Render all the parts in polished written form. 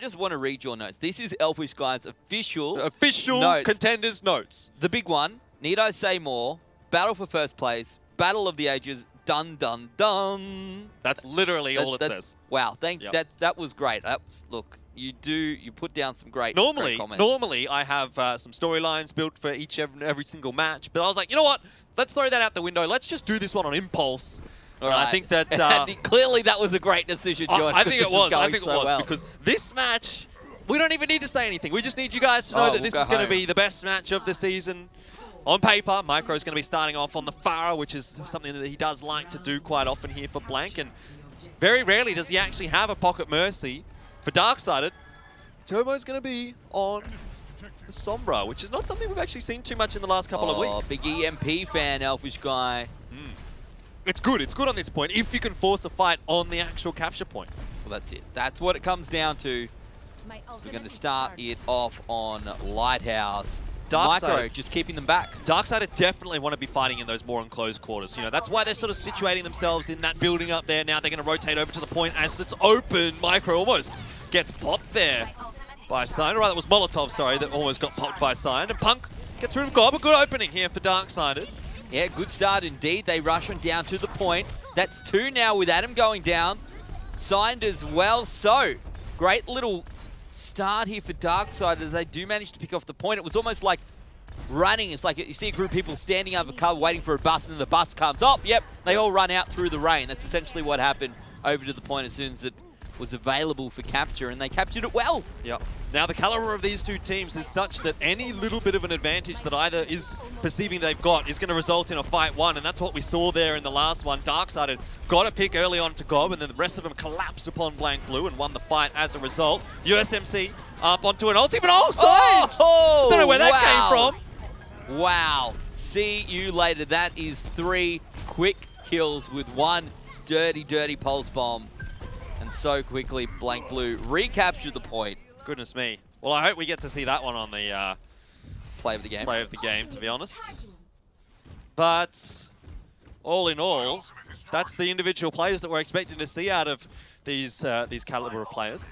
just want to read your notes. This is Elfishguy's official notes. Contenders notes. The big one, need I say more, battle for first place, battle of the ages, dun dun dun. That's literally all it says. Wow, that was great. Look, you put down some great comments. Normally I have some storylines built for every single match, but I was like, you know what? Let's throw that out the window. Let's just do this one on impulse. All right. I think that clearly that was a great decision, George. I think it was. I think it was because this match, we don't even need to say anything. We just need you guys to know that this is going to be the best match of the season. On paper, Micro is going to be starting off on the Pharah, which is something that he does like to do quite often here for Blank, and very rarely does he actually have a Pocket Mercy. For Darksided, Turbo's going to be on the Sombra, which is not something we've actually seen too much in the last couple of weeks. Big EMP fan, Elfishguy. It's good. It's good on this point if you can force a fight on the actual capture point. Well, that's it. That's what it comes down to. So we're going to start it off on Lighthouse. Micro just keeping them back. Darksided definitely want to be fighting in those more enclosed quarters. You know, that's why they're sort of situating themselves in that building up there. Now they're going to rotate over to the point as it's open. Micro almost gets popped there by Sign. Right, that was Molotov, sorry, that almost got popped by Sign. And Punk gets rid of Gob. A good opening here for Darksided. Yeah, good start indeed. They rush on down to the point. That's 2 now with Adam going down. Signed as well. So, great little start here for Darksided as they do manage to pick off the point. It was almost like running. It's like you see a group of people standing under cover waiting for a bus, and then the bus comes up. Yep, they all run out through the rain. That's essentially what happened over to the point as soon as it was available for capture, and they captured it well. Yep. Now the caliber of these two teams is such that any little bit of an advantage that either is perceiving they've got is going to result in a fight one, and that's what we saw there in the last one. Darksided got a pick early on to Gob, and then the rest of them collapsed upon Blank Blue and won the fight as a result. USMC up onto an ulti, but also don't know where that came from. Wow. See you later. That is 3 quick kills with 1 dirty, dirty pulse bomb. And so quickly, Blank Blue recaptured the point. Goodness me. Well, I hope we get to see that one on the play of the game. Play of the game, to be honest. But all in all, that's the individual players that we're expecting to see out of these caliber of players.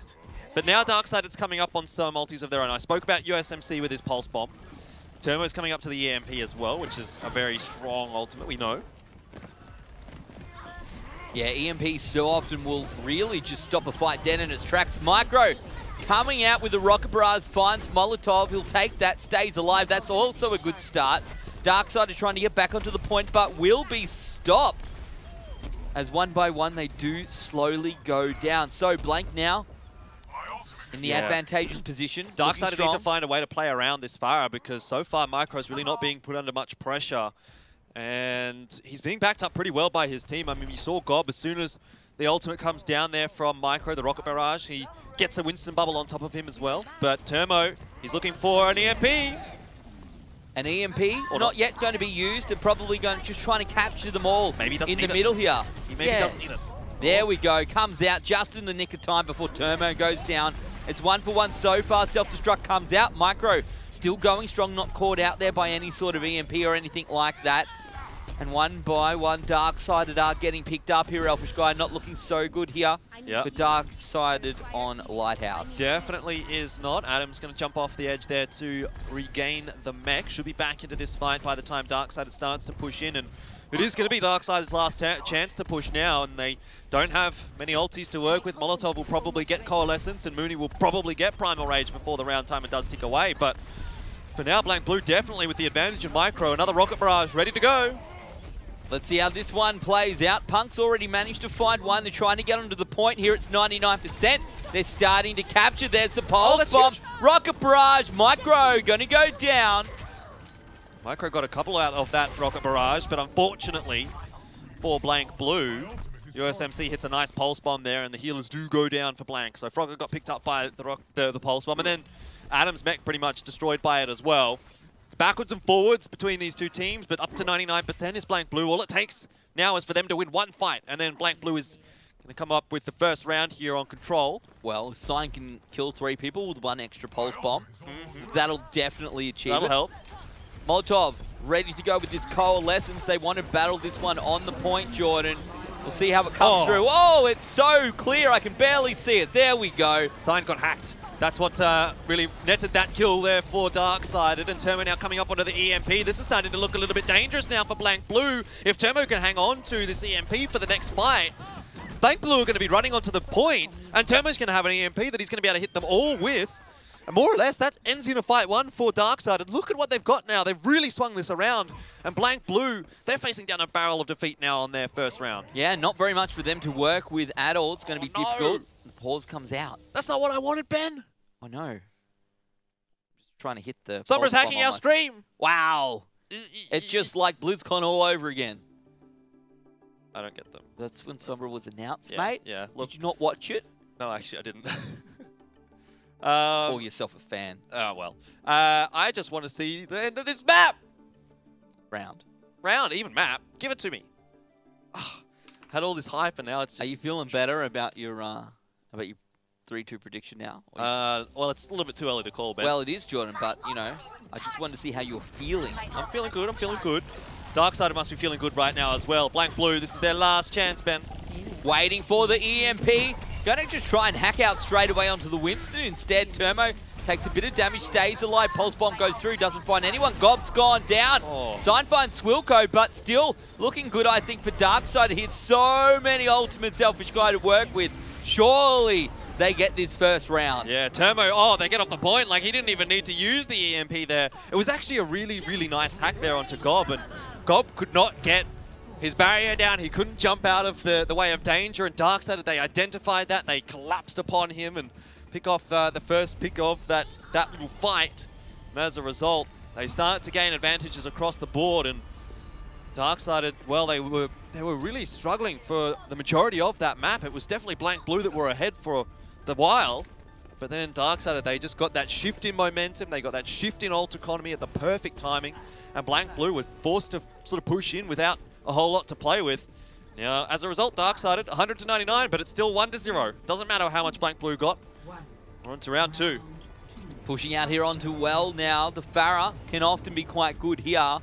But now Darksided's coming up on some multis of their own. I spoke about USMC with his pulse bomb. Turmo's coming up to the EMP as well, which is a very strong ultimate, we know. Yeah, EMP so often will really just stop a fight dead in its tracks. Micro coming out with the rocket barrage, finds Molotov. He'll take that, stays alive. That's also a good start. Darksided trying to get back onto the point, but will be stopped. As one by one, they do slowly go down. So Blank now in the advantageous position. Darksided need to find a way to play around this Pharah because so far Micro's really not being put under much pressure. And he's being backed up pretty well by his team. I mean, you saw Gob as soon as the ultimate comes down there from Micro, the rocket barrage. He gets a Winston bubble on top of him as well. But Turmo, he's looking for an EMP. An EMP, not yet going to be used. They're probably going just trying to capture them all in the middle here. He maybe doesn't need it. There we go. Comes out just in the nick of time before Turmo goes down. It's 1 for 1 so far. Self-destruct comes out. Micro still going strong, not caught out there by any sort of EMP or anything like that. And 1 by 1, Darksided are getting picked up here. Elfishguy not looking so good here. But Darksided on Lighthouse. Definitely is not. Adam's going to jump off the edge there to regain the mech. Should be back into this fight by the time Darksided starts to push in. And it is going to be Darksided's last chance to push now. And they don't have many ultis to work with. Molotov will probably get Coalescence, and Mooney will probably get Primal Rage before the round timer does tick away. But for now, Blank Blue definitely with the advantage of Micro. Another rocket barrage ready to go. Let's see how this one plays out. Punk's already managed to find one. They're trying to get onto the point here. It's 99%. They're starting to capture. There's the pulse bomb. Rocket barrage. Micro going to go down. Micro got a couple out of that rocket barrage, but unfortunately for Blank Blue, USMC hits a nice pulse bomb there, and the healers do go down for Blank. So Frogger got picked up by the pulse bomb, and then Adam's mech pretty much destroyed by it as well. It's backwards and forwards between these two teams, but up to 99% is Blank Blue. All it takes now is for them to win one fight, and then Blank Blue is going to come up with the first round here on control. Well, if Sign can kill 3 people with 1 extra pulse bomb, that'll definitely achieve That'll help. Molotov ready to go with this Coalescence. They want to battle this one on the point, Jordan. We'll see how it comes through. Oh, it's so clear. I can barely see it. There we go. Sign got hacked. That's what really netted that kill there for Darksided, and Turmo now coming up onto the EMP. This is starting to look a little bit dangerous now for Blank Blue. If Turmo can hang on to this EMP for the next fight, Blank Blue are going to be running onto the point, and Turmo's going to have an EMP that he's going to be able to hit them all with. And more or less, that ends in a fight one for Darksided. Look at what they've got now. They've really swung this around. And Blank Blue, they're facing down a barrel of defeat now on their first round. Yeah, not very much for them to work with at all. It's going to be difficult. The pause comes out. That's not what I wanted, Ben. I know. Just trying to hit the... Sombra's hacking our stream. Wow. It's just like BlizzCon all over again. I don't get them. That's when Sombra was announced, yeah, mate? Yeah. Look, did you not watch it? No, actually, I didn't. Call yourself a fan. Oh, well. I just want to see the end of this map. Round, even map. Give it to me. Oh, had all this hype, and now it's just... Are you feeling better about your 3-2 prediction now? Well, it's a little bit too early to call, Ben. Well, it is, Jordan, but, you know, I just wanted to see how you're feeling. I'm feeling good. I'm feeling good. Darksided must be feeling good right now as well. Blank Blue, this is their last chance, Ben. Waiting for the EMP. Going to just try and hack out straight away onto the Winston. Instead, Turmo takes a bit of damage, stays alive. Pulse Bomb goes through, doesn't find anyone. Gob's gone down. Oh. Sign finds Swilko, but still looking good, I think, for Darksided. He hits so many ultimates, Elfishguy to work with. Surely they get this first round. Yeah, Turmo, they get off the point. Like, he didn't even need to use the EMP there. It was actually a really, really nice hack there onto Gob, and Gob could not get his barrier down. He couldn't jump out of the way of danger, and Darksided, they identified that. They collapsed upon him and pick off the first pick of that little fight. And as a result, they started to gain advantages across the board, and Darksided, well, they were really struggling for the majority of that map. It was definitely Blank Blue that were ahead for the while, but then Darksided, they just got that shift in momentum. They got that shift in ult economy at the perfect timing, and Blank Blue were forced to sort of push in without a whole lot to play with. Now, as a result, Darksided 100-99, but it's still 1-0. Doesn't matter how much Blank Blue got. We're on to round 2. Pushing out here onto well now. The Pharah can often be quite good here,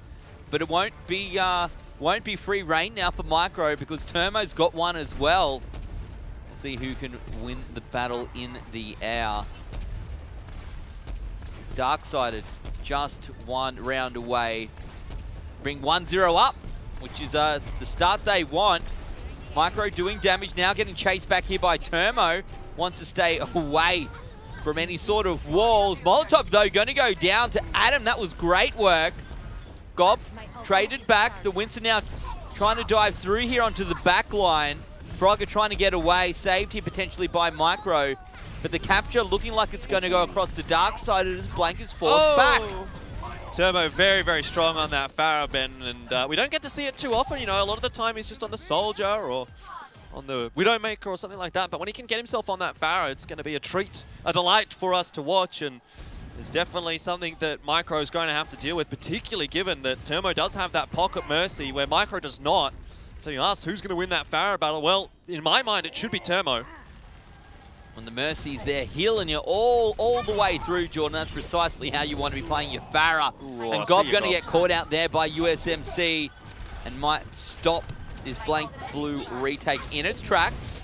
but it won't be free reign now for Micro because Turmo's got one as well. See who can win the battle in the air. Darksided just one round away. Bring 1-0 up, which is the start they want. Micro doing damage now, getting chased back here by Turmo. Wants to stay away from any sort of walls. Molotov, though, going to go down to Adam. That was great work. Gob traded back. The Winston now trying to dive through here onto the back line. Frogger trying to get away, saved here potentially by Micro. But the capture looking like it's going to go across to Darksided as Blank is forced back. Turmo very, very strong on that Pharah, Ben, and we don't get to see it too often. You know, a lot of the time he's just on the Soldier or on the Widowmaker or something like that. But when he can get himself on that Pharah, it's going to be a treat, a delight for us to watch. And it's definitely something that Micro is going to have to deal with, particularly given that Turmo does have that pocket mercy where Micro does not. So you asked who's going to win that Pharah battle. Well, in my mind, it should be Turmo. When the Mercy's there healing you all the way through, Jordan, that's precisely how you want to be playing your Pharah. Ooh, and Gob going to get caught out there by USMC and might stop this Blank Blue retake in its tracks.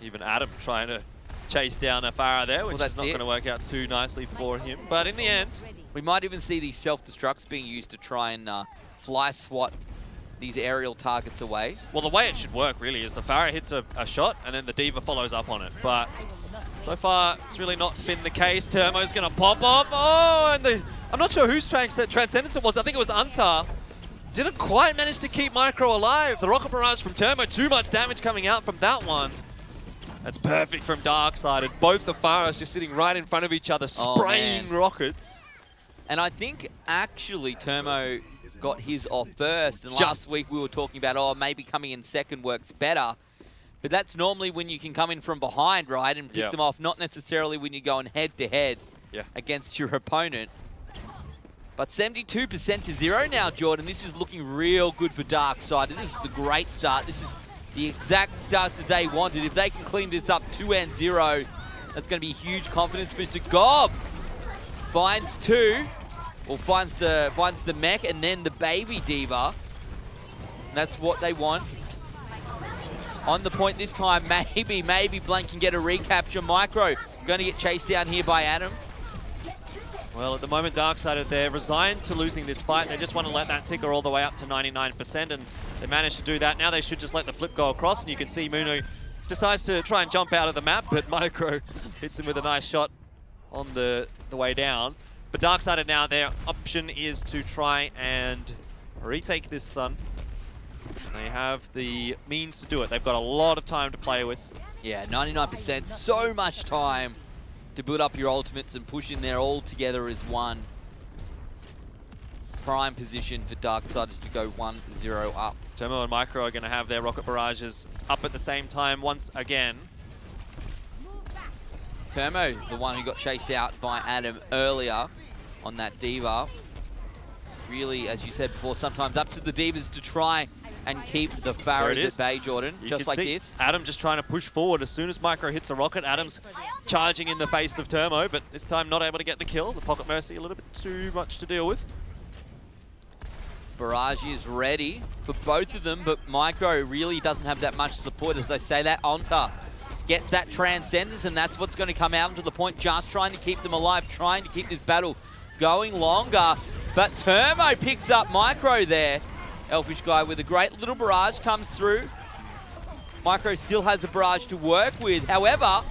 Even Adam trying to chase down a Pharah there, which is not going to work out too nicely for him. But in the end, we might even see these self-destructs being used to try and fly swat these aerial targets away. Well, the way it should work really is the Pharah hits a shot and then the Diva follows up on it. But so far, it's really not been the case. Turmo's going to pop off. Oh, and I'm not sure whose Transcendence it was. I think it was Untar. Didn't quite manage to keep Micro alive. The rocket barrage from Turmo, too much damage coming out from that one. That's perfect from Darksided. Both the Pharahs just sitting right in front of each other, spraying rockets. And I think actually Turmo got his off first, and last week we were talking about, maybe coming in second works better. But that's normally when you can come in from behind, right, and pick them off, not necessarily when you're going head-to-head against your opponent. But 72% to 0 now, Jordan. This is looking real good for Darksided. This is the great start. This is the exact start that they wanted. If they can clean this up 2-0, that's going to be huge confidence booster. Gob finds 2. Or finds the mech and then the baby Diva. And that's what they want. On the point this time, maybe Blank can get a recapture. Micro going to get chased down here by Adam. Well, at the moment, Darksided, they're resigned to losing this fight. They just want to let that ticker all the way up to 99%, and they managed to do that. Now they should just let the flip go across, and you can see Muno decides to try and jump out of the map, but Micro hits him with a nice shot on the way down. But Darksided now, their option is to try and retake this Sun. They have the means to do it. They've got a lot of time to play with. Yeah, 99%, so much time to build up your ultimates and push in there all together as one. Prime position for Darksiders to go 1-0 up. Tomo and Micro are going to have their rocket barrages up at the same time once again. Tomo, the one who got chased out by Adam earlier on that D.Va. Really, as you said before, sometimes up to the Divas to try and keep the Pharaohs at bay, Jordan, just like this. Adam just trying to push forward. As soon as Micro hits a rocket, Adam's charging in the face of Tomo, but this time not able to get the kill. The Pocket Mercy a little bit too much to deal with. Barrage is ready for both of them, but Micro really doesn't have that much support. As they say, that Onta gets that Transcendence, and that's what's going to come out onto the point, just trying to keep them alive, trying to keep this battle going longer. But Tomo picks up Micro there. Elfishguy with a great little barrage comes through. Micro still has a barrage to work with. However,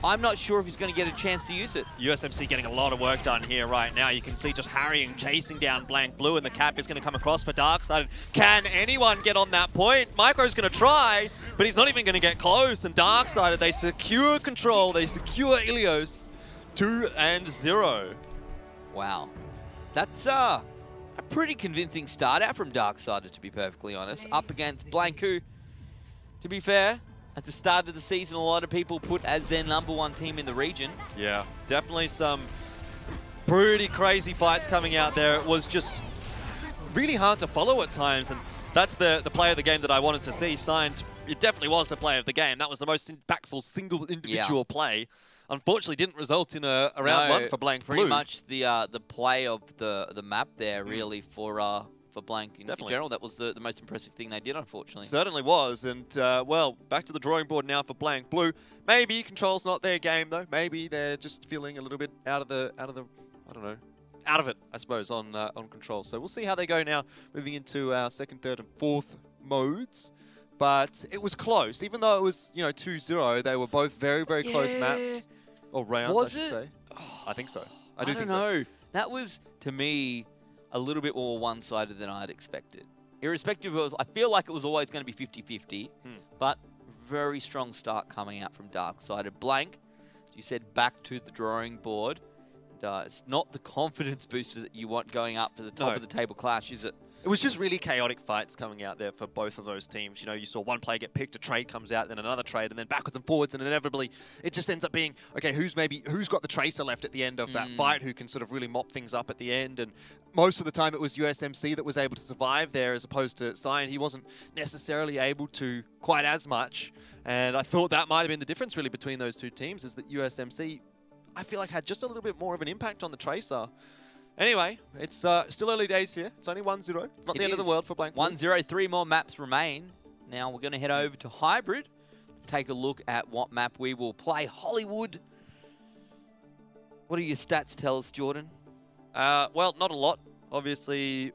I'm not sure if he's going to get a chance to use it. USMC getting a lot of work done here right now. You can see just harrying, chasing down Blank Blue, and the cap is going to come across for Darksided. Can anyone get on that point? Micro's going to try, but he's not even going to get close. And Darksided, they secure control. They secure Ilios 2-0. Wow. That's a pretty convincing start out from Darksided, to be perfectly honest. Up against Blank, who, to be fair, at the start of the season, a lot of people put as their #1 team in the region. Yeah, definitely some pretty crazy fights coming out there. It was just really hard to follow at times, and that's the player of the game that I wanted to see signed. It definitely was the player of the game. That was the most impactful single individual play. Unfortunately, didn't result in a round one for Blank Blue. Pretty much the play of the map there, really, for Blank in general. That was the most impressive thing they did, unfortunately. Certainly was, and well, back to the drawing board now for Blank Blue. Maybe control's not their game though. Maybe they're just feeling a little bit out of the I don't know, out of it, I suppose, on control. So we'll see how they go now, moving into our second, third, and fourth modes. But it was close, even though it was 2-0. They were both very close maps or rounds, I should say. Oh, I think so. I do think so. That was, to me, a little bit more one-sided than I had expected. Irrespective of, I feel like it was always going to be 50-50, but very strong start coming out from Darksided. Blank, you said, back to the drawing board. And, it's not the confidence booster that you want going up to the top of the table clash, is it? It was just really chaotic fights coming out there for both of those teams. You saw one player get picked, a trade comes out, then another trade, and then backwards and forwards, and inevitably it just ends up being, okay, who's got the Tracer left at the end of that fight, who can sort of really mop things up at the end. And most of the time it was USMC that was able to survive there, as opposed to Cyan. He wasn't necessarily able to quite as much. And I thought that might have been the difference really between those two teams, is that USMC, I feel like, had just a little bit more of an impact on the Tracer. Anyway, it's still early days here. It's only 1-0. It's not the end of the world for Blank Blue. 1-0, 3 more maps remain. Now we're going to head over to Hybrid. Let's take a look at what map we will play. Hollywood. What do your stats tell us, Jordan? Well, not a lot. Obviously,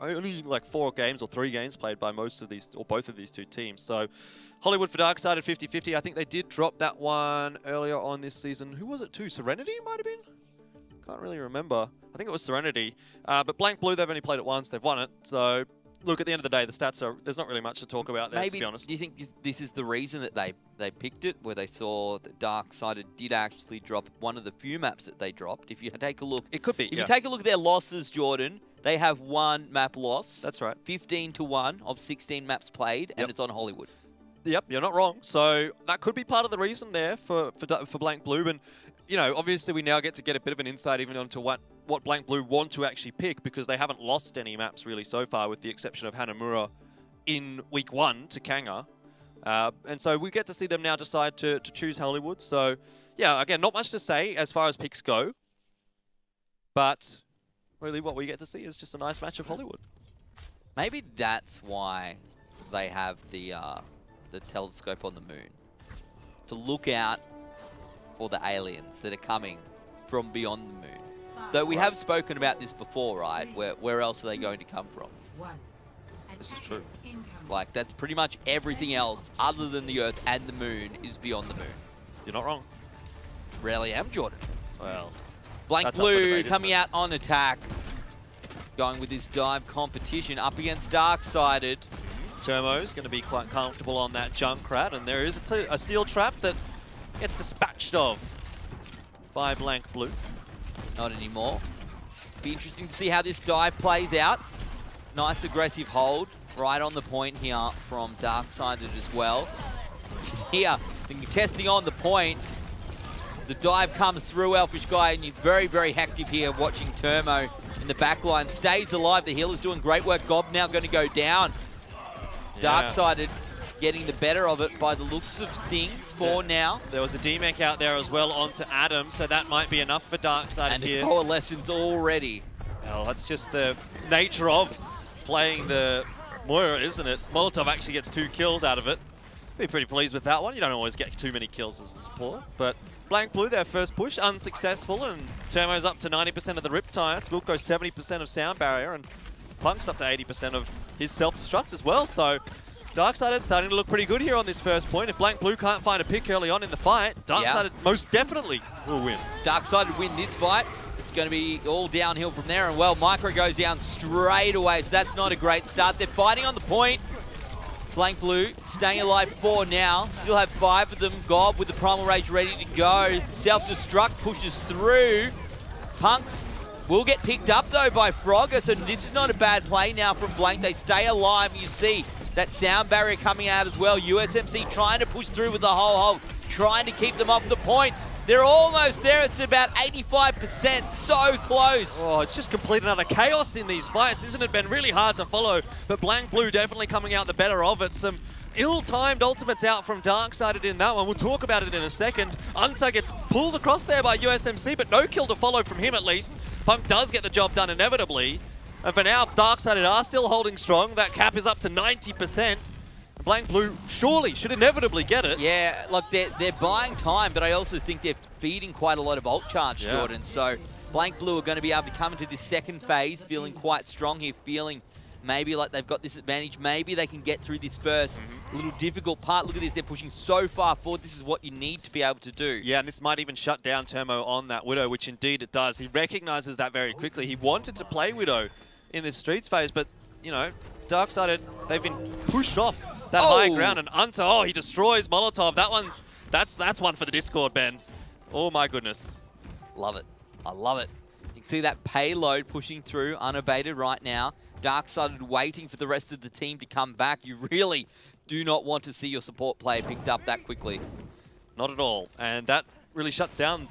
only like 4 games or 3 games played by most of these, or both of these two teams. So Hollywood for Darksided 50-50. I think they did drop that one earlier on this season. Who was it to? Serenity might have been? Can't really remember. I think it was Serenity. But Blank Blue, they've only played it once. They've won it. So, look, at the end of the day, the stats are... There's not really much to talk about there, to be honest. Do you think this is the reason that they picked it, where they saw that Darksided did actually drop one of the few maps that they dropped? If you take a look... It could be, If you take a look at their losses, Jordan, they have 1 map loss. That's right. 15-1 of 16 maps played, and it's on Hollywood. Yep, you're not wrong. So, that could be part of the reason there for Blank Blue. And, obviously we now get a bit of an insight even onto what Blank Blue want to actually pick, because they haven't lost any maps really so far, with the exception of Hanamura in week 1 to Kanga. And so we get to see them now decide to choose Hollywood. So, yeah, again, not much to say as far as picks go. But really what we get to see is just a nice match of Hollywood. Maybe that's why they have the the telescope on the moon to look out for the aliens that are coming from beyond the moon. Though we have spoken about this before, right? Where else are they going to come from? This is true. Like, that's pretty much everything else other than the Earth and the moon is beyond the moon. You're not wrong. Rarely am, Jordan. Well, Blank Blue coming out on attack. Going with this dive competition up against Darksided. Termo's going to be quite comfortable on that Junkrat, and there is a steel trap that gets dispatched of by Blank Blue. Not anymore. Be interesting to see how this dive plays out. Nice aggressive hold right on the point here from Darksided as well. Here, testing on the point. The dive comes through Elfishguy, and you're very, very active here watching Termo in the back line. Stays alive. The healer's doing great work. Gob now going to go down. Yeah. Darksided getting the better of it by the looks of things for now. There was a D-Mech out there as well onto Adam, so that might be enough for Darksided here. And Coalescence already. Well, that's just the nature of playing the Moira, isn't it? Molotov actually gets 2 kills out of it. Be pretty pleased with that one. You don't always get too many kills as a support, but Blank Blue, their first push, unsuccessful, and Termo's up to 90% of the Riptire. Spilko's 70% of Sound Barrier, and Punk's up to 80% of his self-destruct as well, so Darksided starting to look pretty good here on this first point. If Blank Blue can't find a pick early on in the fight, Darksided most definitely will win. Darksided win this fight. It's going to be all downhill from there, and well, Micro goes down straight away, so that's not a great start. They're fighting on the point. Blank Blue staying alive 4 now. Still have 5 of them. Gob with the Primal Rage ready to go. Self-destruct pushes through. Punk will get picked up though by Frogger, so this is not a bad play now from Blank. They stay alive. You see that Sound Barrier coming out as well. USMC trying to push through with the whole hold, trying to keep them off the point. They're almost there. It's about 85%. So close. Oh, it's just complete another chaos in these fights, isn't it? Been really hard to follow, but Blank Blue definitely coming out the better of it. Some ill-timed ultimates out from Darksided in that one. We'll talk about it in a second. Unta gets pulled across there by USMC, but no kill to follow from him at least. Punk does get the job done inevitably. And for now, Darksided are still holding strong. That cap is up to 90%. Blank Blue surely should inevitably get it. Yeah, look, they're buying time, but I also think they're feeding quite a lot of ult charge, Jordan. So Blank Blue are going to be able to come into this second phase feeling quite strong here, feeling maybe like they've got this advantage. Maybe they can get through this first little difficult part. Look at this, they're pushing so far forward. This is what you need to be able to do. Yeah, and this might even shut down Termo on that Widow, which indeed it does. He recognizes that very quickly. He wanted to play Widow in this Streets phase, but, you know, Darksided, they've been pushed off that high ground, and Unta, he destroys Molotov. That's one for the Discord, Ben. Oh my goodness. Love it. I love it. You can see that payload pushing through unabated right now. Darksided waiting for the rest of the team to come back. You really do not want to see your support player picked up that quickly. Not at all. And that really shuts down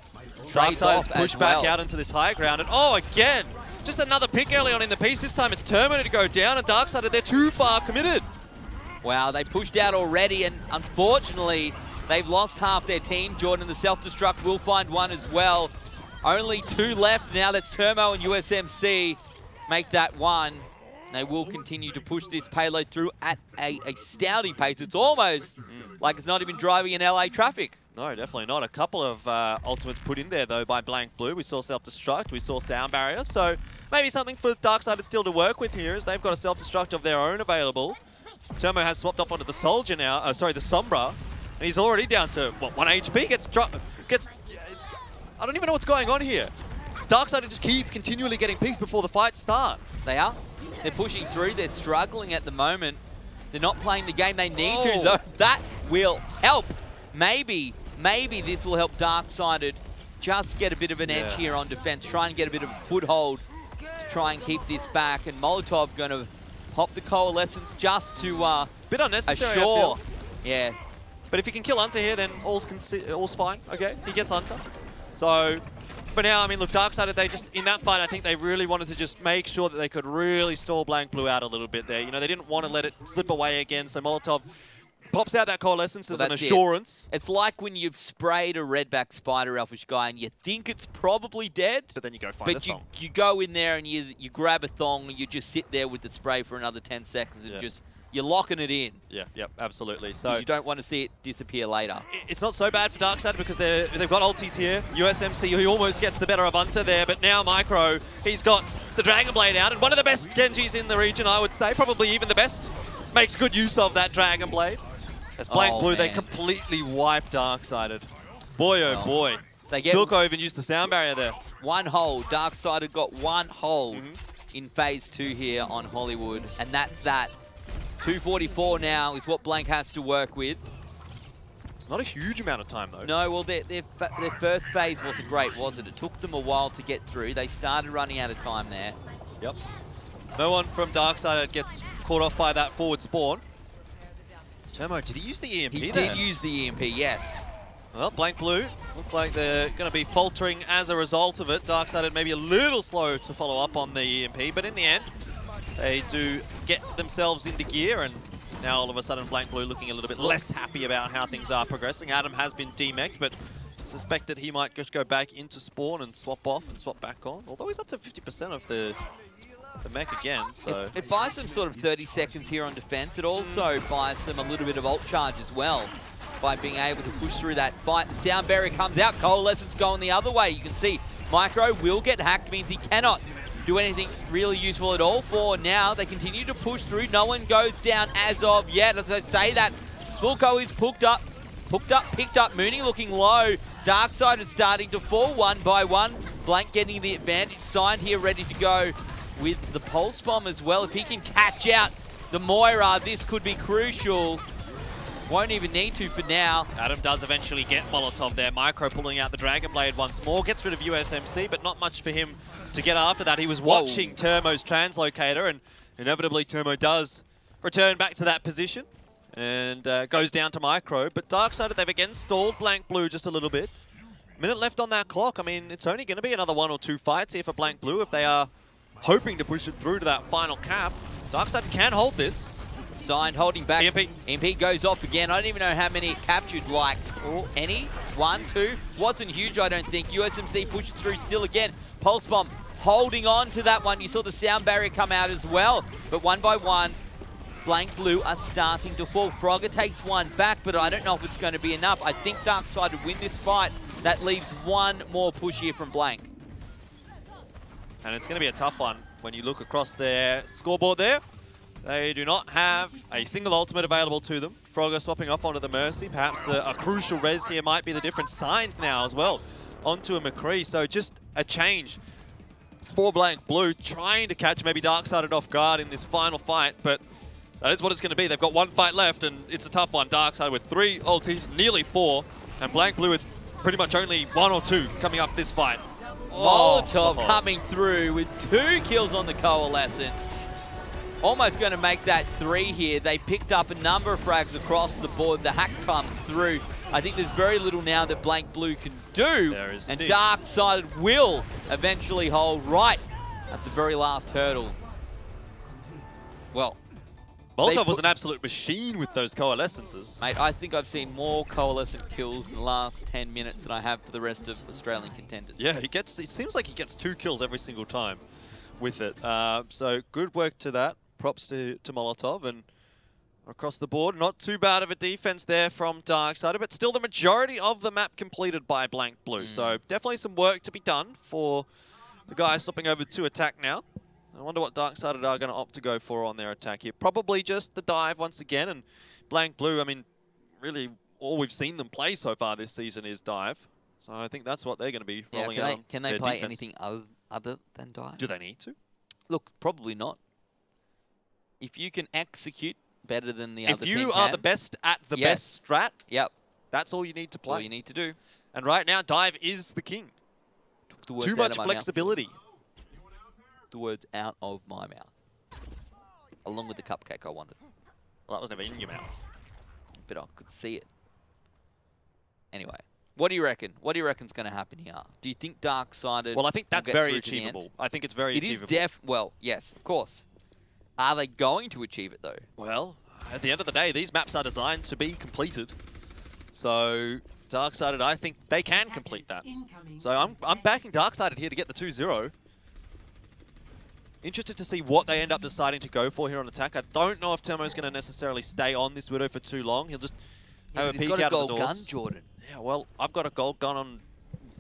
Darkside's push back out into this high ground. And oh, again, just another pick early on in the piece. This time it's Terminator to go down, and Darksided, they're too far committed. Wow, they pushed out already, and unfortunately, they've lost half their team. Jordan, the self-destruct will find one as well. Only 2 left now. That's Termo and USMC. Make that 1. They will continue to push this payload through at a astounding pace. It's almost like it's not even driving in LA traffic. No, definitely not. A couple of ultimates put in there, though, by Blank Blue. We saw self-destruct, we saw Sound Barrier. So maybe something for Darksided still to work with here, as they've got a self-destruct of their own available. Termo has swapped off onto the Soldier now, the Sombra, and he's already down to, what, 1 HP? I don't even know what's going on here. Darksided just keep continually getting peaked before the fights start. They are. They're pushing through. They're struggling at the moment. They're not playing the game they need to, though. That will help. Maybe this will help Darksided just get a bit of an edge here on defense, try and get a bit of a foothold, try and keep this back. And Molotov going to pop the Coalescence just to bit unnecessary, assure. Yeah. But if you can kill Hunter here, then all's fine. Okay, he gets Hunter. So for now, I mean, look, Darksided, they just, in that fight, I think they really wanted to just make sure that they could really stall Blank Blue out a little bit there. You know, they didn't want to let it slip away again, so Molotov pops out that Coalescence as an assurance. It's like when you've sprayed a redback spider Elfishguy and you think it's probably dead. But then you go find a thong. You go in there and you grab a thong and you just sit there with the spray for another 10 seconds and just you're locking it in. Yeah, yep, absolutely. So you don't want to see it disappear later. It's not so bad for Darksided because they've got ultis here. USMC, he almost gets the better of Hunter there, but now Micro, he's got the Dragon Blade out, and one of the best Genjis in the region, I would say, probably even the best, makes good use of that Dragon Blade. As Blank Blue, they completely wipe Darksided. Boy, oh boy. Spilko even used the sound barrier there. One hold. Darksided got one hold in phase 2 here on Hollywood, and that's that. 244 now is what Blank has to work with. It's not a huge amount of time, though. No, well, their first phase wasn't great, was it? It took them a while to get through. They started running out of time there. Yep. No one from Darksided gets caught off by that forward spawn. Termo, did he use the EMP He there? did use the EMP, yes. Well, Blank Blue, look like they're going to be faltering as a result of it. Darksided maybe a little slow to follow up on the EMP, but in the end, they do get themselves into gear, and now all of a sudden Blank Blue looking a little bit less happy about how things are progressing. Adam has been demeched, but I suspect that he might just go back into spawn and swap off and swap back on, although he's up to 50% of the mech again, so... It buys them sort of 30 seconds here on defense. It also buys them a little bit of ult charge as well by being able to push through that fight. The sound barrier comes out. Coalescence going the other way. You can see Micro will get hacked, means he cannot do anything really useful at all for now. They continue to push through. No one goes down as of yet. As I say that, Spilko is picked up. Mooney looking low. Darkseid is starting to fall one by one. Blank getting the advantage. Signed here, ready to go with the Pulse Bomb as well. If he can catch out the Moira, this could be crucial. Won't even need to for now. Adam does eventually get Molotov there. Micro pulling out the Dragon Blade once more. Gets rid of USMC, but not much for him to get after that. He was watching Termo's translocator, and inevitably Termo does return back to that position and goes down to Micro. But Darksided, they've again stalled Blank Blue just a little bit. Minute left on that clock. I mean, it's only going to be another 1 or 2 fights here for Blank Blue if they are hoping to push it through to that final cap. Darksided can hold this. Signed, holding back. EMP. EMP goes off again. I don't even know how many it captured, like any? 1, 2? Wasn't huge, I don't think. USMC pushes through still again. Pulse Bomb holding on to that one. You saw the sound barrier come out as well. But one by one, Blank Blue are starting to fall. Frogger takes one back, but I don't know if it's going to be enough. I think Darkseid would win this fight. That leaves one more push here from Blank. And it's going to be a tough one when you look across their scoreboard there. They do not have a single ultimate available to them. Frogger swapping off onto the Mercy. Perhaps a crucial res here might be the difference. Signed now as well onto a McCree. So just a change for Blank Blue, trying to catch maybe Darksided off guard in this final fight. But that is what it's going to be. They've got one fight left, and it's a tough one. Darksided with 3 ultis, nearly 4. And Blank Blue with pretty much only 1 or 2 coming up this fight. Molotov coming through with 2 kills on the Coalescence. Almost going to make that 3 here. They picked up a number of frags across the board. The hack comes through. I think there's very little now that Blank Blue can do. There is and indeed. Darksided will eventually hold right at the very last hurdle. Well, Molotov was an absolute machine with those coalescences. Mate, I think I've seen more coalescent kills in the last 10 minutes than I have for the rest of Australian contenders. Yeah, it seems like he gets 2 kills every single time with it. So good work to that. Props to Molotov, and across the board, not too bad of a defense there from Darksided, but still the majority of the map completed by Blank Blue. So definitely some work to be done for the guys stopping over to attack now. I wonder what Darksided are going to opt to go for on their attack here. Probably just the dive once again, and Blank Blue, I mean, really all we've seen them play so far this season is dive. So I think that's what they're going to be rolling out. Can they play anything other than dive? Do they need to? Look, probably not. If you can execute better than the other team If you are the best at the best strat, that's all you need to play. All you need to do. And right now, dive is the king. Took the words Too much flexibility. The words out of my mouth. Along with the cupcake I wanted. Well, that was never in your mouth. But I could see it. Anyway, what do you reckon? What do you reckon's going to happen here? Do you think Darksided? Well, I think that's very achievable. I think it's very achievable. It is well, yes, of course. Are they going to achieve it, though? Well, at the end of the day, these maps are designed to be completed. So, Darksided, I think they can complete that. So I'm backing Darksided here to get the 2-0. Interested to see what they end up deciding to go for here on attack. I don't know if Termo's going to necessarily stay on this Widow for too long. He'll just have a peek out of the doors. He's got a gold gun, Jordan. Yeah, well, I've got a gold gun on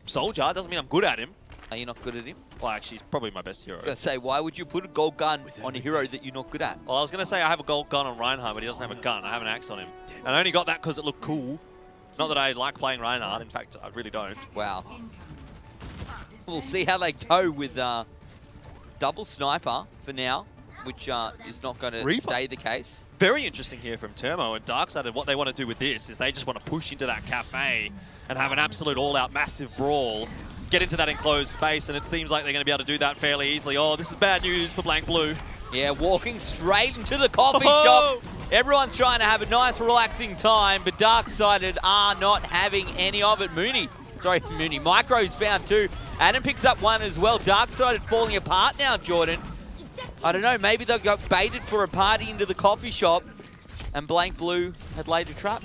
Soldier. It doesn't mean I'm good at him. Are you not good at him? Well, actually, he's probably my best hero. I was going to say, why would you put a gold gun on a hero that you're not good at? Well, I was going to say I have a gold gun on Reinhardt, but he doesn't have a gun. I have an axe on him. And I only got that because it looked cool. Not that I like playing Reinhardt. In fact, I really don't. Wow. We'll see how they go with double sniper for now, which is not going to stay the case. Very interesting here from Termo and Darkside. And what they want to do with this is they just want to push into that cafe and have an absolute all-out massive brawl. Get into that enclosed space, and it seems like they're going to be able to do that fairly easily. Oh, this is bad news for Blank Blue. Yeah, walking straight into the coffee shop. Everyone's trying to have a nice, relaxing time, but Darksided are not having any of it. Micro's found two. Adam picks up one as well. Darksided falling apart now, Jordan. I don't know, maybe they got baited for a party into the coffee shop, and Blank Blue had laid a trap.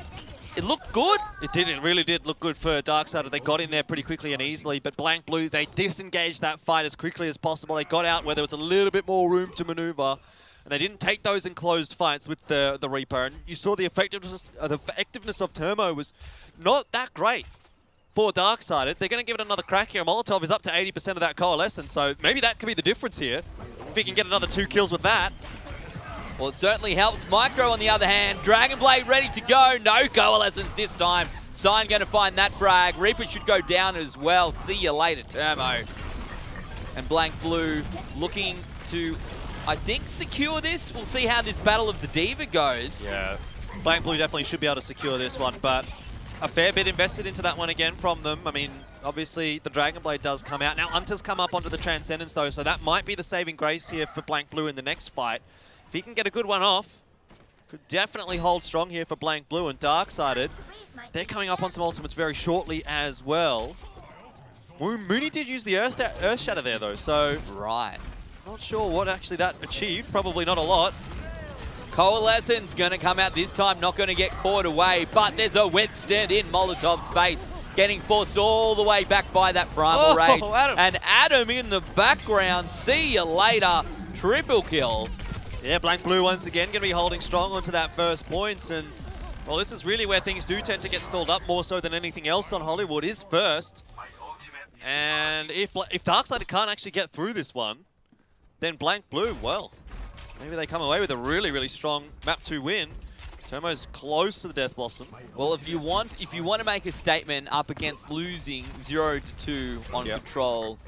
It looked good. It did. It really did look good for Darksided. They got in there pretty quickly and easily, but Blank Blue, they disengaged that fight as quickly as possible. They got out where there was a little bit more room to maneuver, and they didn't take those enclosed fights with the Reaper. And you saw the effectiveness of Termo was not that great for Darksided. They're going to give it another crack here. Molotov is up to 80% of that Coalescence, so maybe that could be the difference here. If he can get another 2 kills with that. Well, it certainly helps. Micro, on the other hand, Dragon Blade ready to go. No Coalescence this time. Sign going to find that frag. Reaper should go down as well. See you later, Termo. And Blank Blue looking to, I think, secure this. We'll see how this Battle of the Diva goes. Yeah, Blank Blue definitely should be able to secure this one, but a fair bit invested into that one again from them. I mean, obviously, the Dragon Blade does come out. Now, Hunter's come up onto the Transcendence, though, so that might be the saving grace here for Blank Blue in the next fight. If he can get a good one off, could definitely hold strong here for Blank Blue. And Darksided, they're coming up on some ultimates very shortly as well. Mooney did use the Earth Shatter there, though, so... Right. Not sure what actually that achieved. Probably not a lot. Coalescence going to come out this time, not going to get caught away, but there's a Winston in Molotov space, getting forced all the way back by that Primal Rage. Adam. And Adam in the background, see you later, triple kill. Yeah, Blank Blue once again going to be holding strong onto that first point, and well, this is really where things do tend to get stalled up more so than anything else on Hollywood is first. And if Darksided can't actually get through this one, then Blank Blue, well, maybe they come away with a really, really strong map 2 win. Termo's close to the Death Blossom. Well, if you want to make a statement up against losing 0-2 on Control,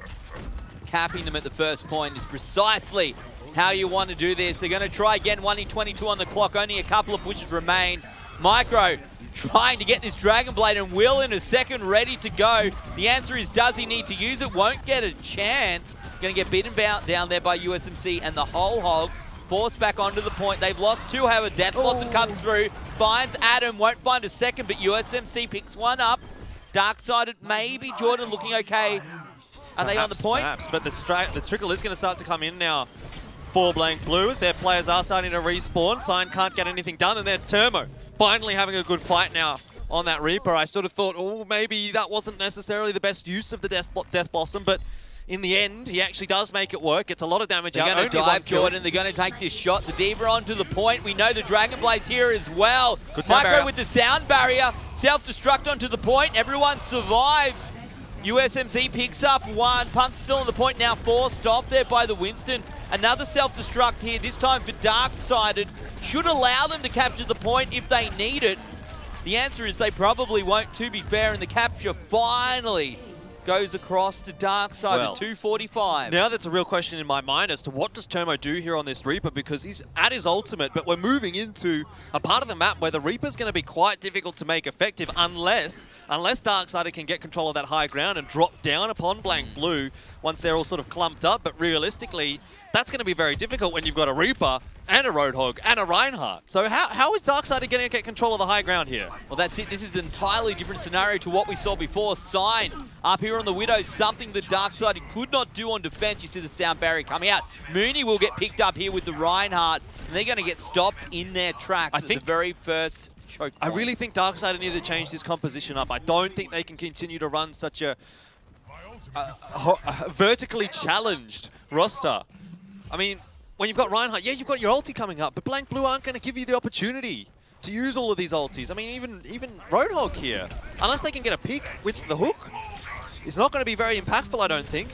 capping them at the first point is precisely how you want to do this. They're going to try again, 1:22 on the clock, only a couple of pushes remain. Micro trying to get this Dragon Blade, and Will in a second ready to go. The answer is, does he need to use it? Won't get a chance. Going to get beaten down there by USMC, and the whole hog forced back onto the point. They've lost 2, however, Death Blossom comes through, finds Adam, won't find a second, but USMC picks one up. Darksided, maybe Jordan looking okay. Are they on the point? Perhaps, but the trickle is going to start to come in now for Blank Blue, as their players are starting to respawn. Sign can't get anything done, and they're Termo finally having a good fight now on that Reaper. I sort of thought, oh, maybe that wasn't necessarily the best use of the Death Blossom, but in the end, he actually does make it work. Gets a lot of damage out. They're going to dive, Jordan. They're going to take this shot. The Diva onto the point. We know the Dragon Blade's here as well. Micro with the sound barrier. Self-destruct onto the point. Everyone survives. USMC picks up one. Punk's still on the point now. 4 stopped there by the Winston. Another self-destruct here, this time for Darksided. Should allow them to capture the point if they need it. The answer is they probably won't, to be fair, and the capture finally goes across to Darksided, well, 2:45. Now that's a real question in my mind as to what does Termo do here on this Reaper, because he's at his ultimate, but we're moving into a part of the map where the Reaper's going to be quite difficult to make effective unless Darksided can get control of that high ground and drop down upon Blank Blue once they're all sort of clumped up. But realistically, that's going to be very difficult when you've got a Reaper and a Roadhog and a Reinhardt. So how is Darksided going to get control of the high ground here? Well, that's it. This is an entirely different scenario to what we saw before. Sign up here on the Widow, something that Darksided could not do on defense. You see the sound barrier coming out. Mooney will get picked up here with the Reinhardt, and they're going to get stopped in their tracks at the very first choke point. I really think Darksided need to change this composition up. I don't think they can continue to run such a vertically challenged roster I mean, when you've got Reinhardt, yeah, you've got your ulti coming up, but Blank Blue aren't going to give you the opportunity to use all of these ultis. I mean, even Roadhog here, unless they can get a pick with the hook, it's not going to be very impactful, I don't think.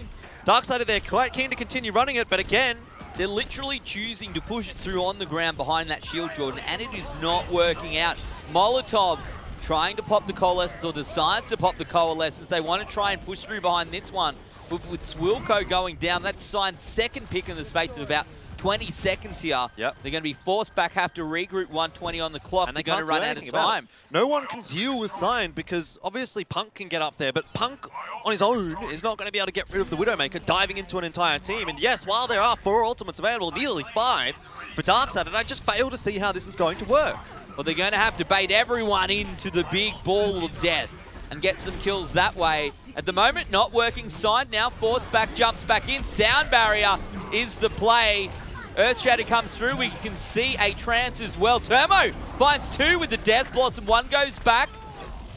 Darksided, they're quite keen to continue running it, but again, they're literally choosing to push it through on the ground behind that shield, Jordan, and it is not working out. Molotov trying to pop the Coalescence, or decides to pop the Coalescence. They want to try and push through behind this one. But with Swilco going down, that's Sign's second pick in the space of about 20 seconds here. Yep. They're going to be forced back, have to regroup 120 on the clock. And they're going to run out of time. No one can deal with Sign because obviously Punk can get up there, but Punk on his own is not going to be able to get rid of the Widowmaker diving into an entire team. And yes, while there are 4 ultimates available, nearly 5 for Darksided, I just fail to see how this is going to work. Well, they're going to have to bait everyone into the big ball of death and get some kills that way. At the moment, not working. Sign now forced back, jumps back in. Sound barrier is the play. Earthshatter comes through. We can see a trance as well. Turmo finds 2 with the Death Blossom. 1 goes back,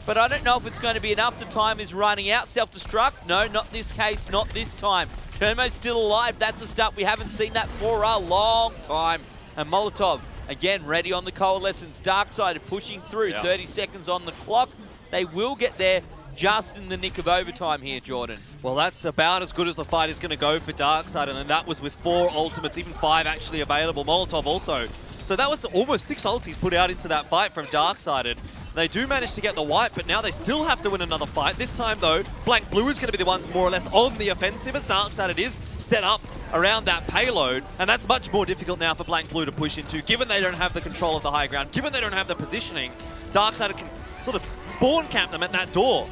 but I don't know if it's going to be enough. The time is running out. Self-destruct? No, not this case, not this time. Turmo's still alive. That's a start. We haven't seen that for a long time. And Molotov, again, ready on the Coalescence. Darksided pushing through. 30 seconds on the clock. They will get there just in the nick of overtime here, Jordan. Well, that's about as good as the fight is going to go for Darksided, and that was with 4 ultimates, even 5 actually available. Molotov also. So that was almost 6 ultis put out into that fight from Darksided. They do manage to get the wipe, but now they still have to win another fight. This time, though, Blank Blue is going to be the ones more or less on the offensive, as Darksided is set up around that payload, and that's much more difficult now for Blank Blue to push into, given they don't have the control of the high ground, given they don't have the positioning. Darksided can sort of spawn camp them at that door.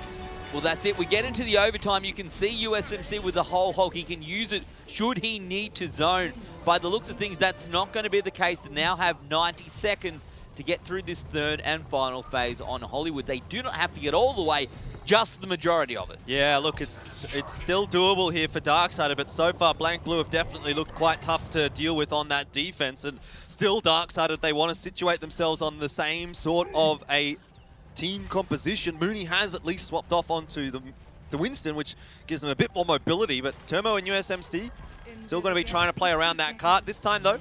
Well, that's it. We get into the overtime. You can see USMC with the whole Hulk. He can use it should he need to zone. By the looks of things, that's not going to be the case. They now have 90 seconds to get through this third and final phase on Hollywood. They do not have to get all the way, just the majority of it. Yeah, look, it's still doable here for Darksided, but so far Blank Blue have definitely looked quite tough to deal with on that defense. And still Darksided, they want to situate themselves on the same sort of a team composition. Mooney has at least swapped off onto the Winston, which gives them a bit more mobility, but Turmo and USMC still going to be trying to play around that cart. This time, though,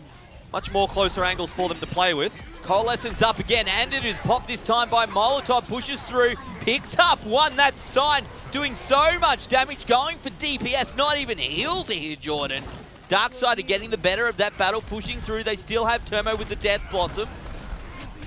much more closer angles for them to play with. Coalescence up again, and it is popped this time by Molotov. Pushes through, picks up one. That's Sign doing so much damage, going for DPS, not even heals here, Jordan. Darksided getting the better of that battle, pushing through. They still have Turmo with the Death Blossom.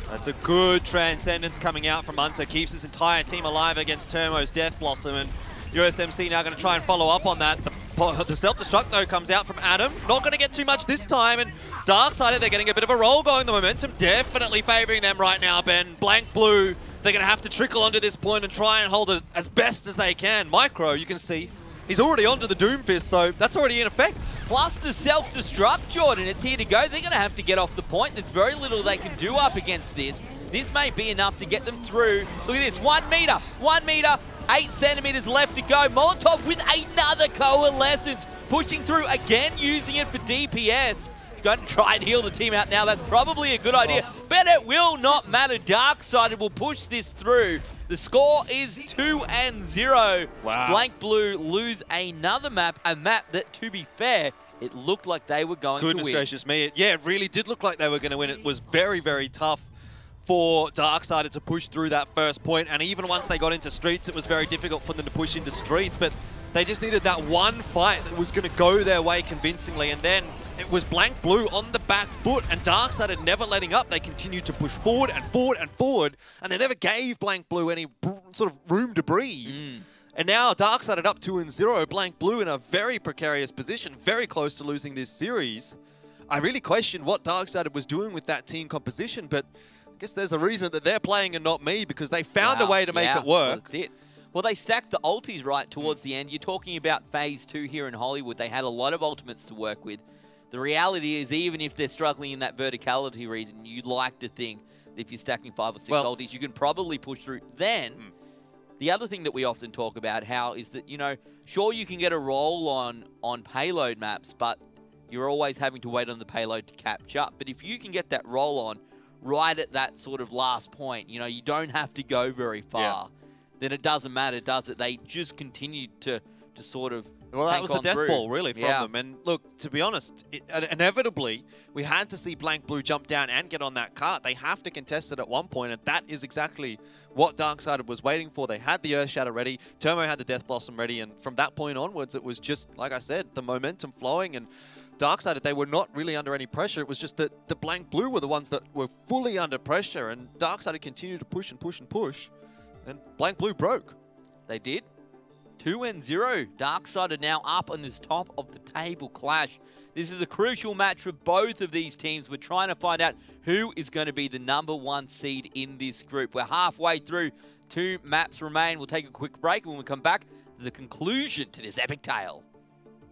That's a good Transcendence coming out from Hunter. Keeps his entire team alive against Turmo's Death Blossom, and USMC now going to try and follow up on that. The self-destruct, though, comes out from Adam. Not going to get too much this time, and Darksided, they're getting a bit of a roll going. The momentum definitely favoring them right now, Ben. Blank Blue, they're going to have to trickle onto this point and try and hold it as best as they can. Micro, you can see, he's already onto the Doomfist, so that's already in effect. Plus the self-destruct, Jordan, it's here to go. They're going to have to get off the point. There's very little they can do up against this. This may be enough to get them through. Look at this, 1 meter, 1 meter, 8 centimeters left to go. Molotov with another Coalescence, pushing through again, using it for DPS. Going to try and heal the team out now. That's probably a good idea, but it will not matter. Darksided will push this through. The score is 2-0. Wow. Blank Blue lose another map, a map that, to be fair, it looked like they were going to win. Goodness gracious me. Yeah, it really did look like they were going to win. It was very, very tough for Darksided to push through that first point, and even once they got into streets, it was very difficult for them to push into streets, but they just needed that one fight that was going to go their way convincingly, and then it was Blank Blue on the back foot, and Darksided never letting up. They continued to push forward and forward and forward, and they never gave Blank Blue any sort of room to breathe. And now Darksided up 2-0, Blank Blue in a very precarious position, very close to losing this series. I really question what Darksided was doing with that team composition, but I guess there's a reason that they're playing and not me, because they found a way to make it work. Well, that's it. Well, they stacked the ultis right towards the end. You're talking about Phase 2 here in Hollywood. They had a lot of ultimates to work with. The reality is, even if they're struggling in that verticality region, you'd like to think that if you're stacking 5 or 6 ultis, you can probably push through. Then, the other thing that we often talk about is that, you know, sure, you can get a roll on payload maps, but you're always having to wait on the payload to catch up. But if you can get that roll on right at that sort of last point, you know, you don't have to go very far, then it doesn't matter, does it? They just continued to to sort of Well, that was the death through. ball, really, from them. And look, to be honest, inevitably, we had to see Blank Blue jump down and get on that cart. They have to contest it at one point, and that is exactly what Darksided was waiting for. They had the Earth Shatter ready, Turmo had the Death Blossom ready, and from that point onwards, it was just, like I said, the momentum flowing, and Darksided, they were not really under any pressure. It was just that the Blank Blue were the ones that were fully under pressure, and Darksided continued to push and push and push, and Blank Blue broke. They did. 2-0. Darksided now up on this top of the table clash. This is a crucial match for both of these teams. We're trying to find out who is going to be the #1 seed in this group. We're halfway through. 2 maps remain. We'll take a quick break, and when we come back, the conclusion to this epic tale.